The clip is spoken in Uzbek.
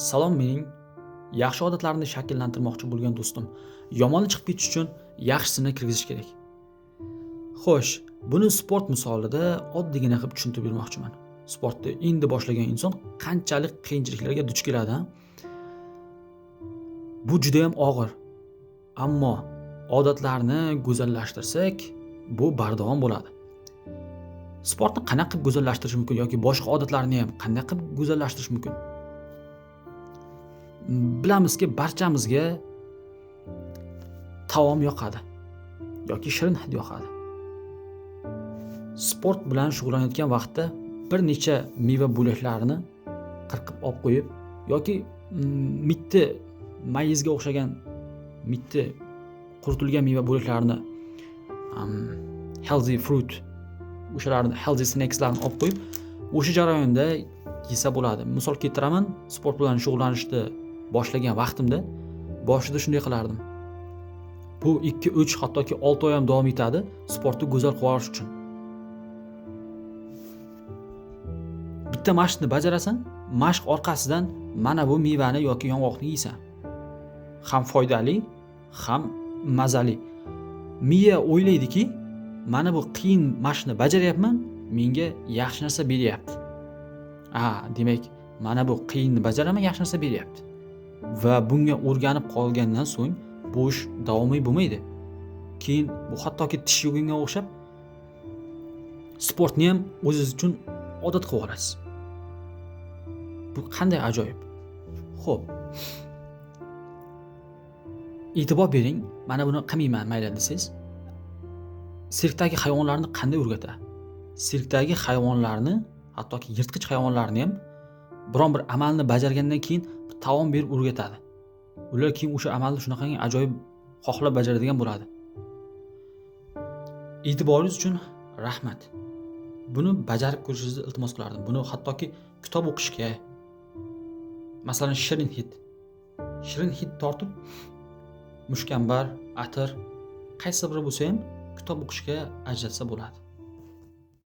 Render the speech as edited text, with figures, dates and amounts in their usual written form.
Salom mening yaxshi odatlarni shakllantirmoqchi bo'lgan do'stim. Yomoni chiqib ketish uchun yaxshisini kirgizish kerak. Xo'sh, buni sport misolida oddiygina qilib tushuntirib bermoqchiman. Sportni endi boshlagan inson qanchalik qiyinchiliklarga duch keladi. Bu juda ham og'ir. Ammo odatlarni go'zallashtirsak, bu bardavom bo'ladi. Sportni qanaqa qilib go'zallashtirish mumkin yoki boshqa odatlarni ham qanday qilib go'zallashtirish mumkin? Bilamizki, barchamizga taom yoqadi yoki shirin hid yoqadi. Sport bilan shug'ullanayotgan vaqtda bir necha meva bo'laklarini qirqib olib qo'yib yoki mitti mayizga o'xshagan mitti quritilgan meva bo'laklarini healthy fruit o'shalarni healthy snackslarni olib qo'yib o'sha jarayonda yesa bo'ladi. Misol keltiraman, sport bilan shug'ullanishni boshlagan vaqtimda boshida shunday qilardim. Bu 2-3 hattoki 6 oy ham davom etadi sportni go'zal qilib olish uchun. Bitta mashqni bajarasan, mashq orqasidan mana bu mevani yoki yong'oqni yeysan. Ham foydali, ham mazali. Miya o'ylaydiki, mana bu qiyin mashqni bajaryapman, menga yaxshi narsa beryapti. Demak, mana bu qiyinni bajaraman, yaxshi narsa beryapti. Va bunga o'rganib qolgandan so'ng bu ish davomiy bo'lmaydi. Keyin bu hattoki tish yuganga o'xshab sportni ham o'zingiz uchun odat qilib olasiz. Bu qanday ajoyib. Xo'p. E'tibor bering, mana buni qilmayman mayli desangiz. Sirkdagi hayvonlarni qanday o'rgatadi? Sirkdagi hayvonlarni, hattoki yirtqich hayvonlarni ham biron bir amalni bajargandan keyin taom berib o'rgatadi. Ular keyin o'sha amalni shunaqangi ajoyib xohlab bajaradigan bo'ladi. E'tiboringiz uchun rahmat. Buni bajarib ko'rishingizni iltimos qilardim. Buni hattoki kitob o'qishga, masalan, shirin hid tortib, mushkambar, atir, qaysi biri bo'lsa ham kitob o'qishga ajratsa bo'ladi.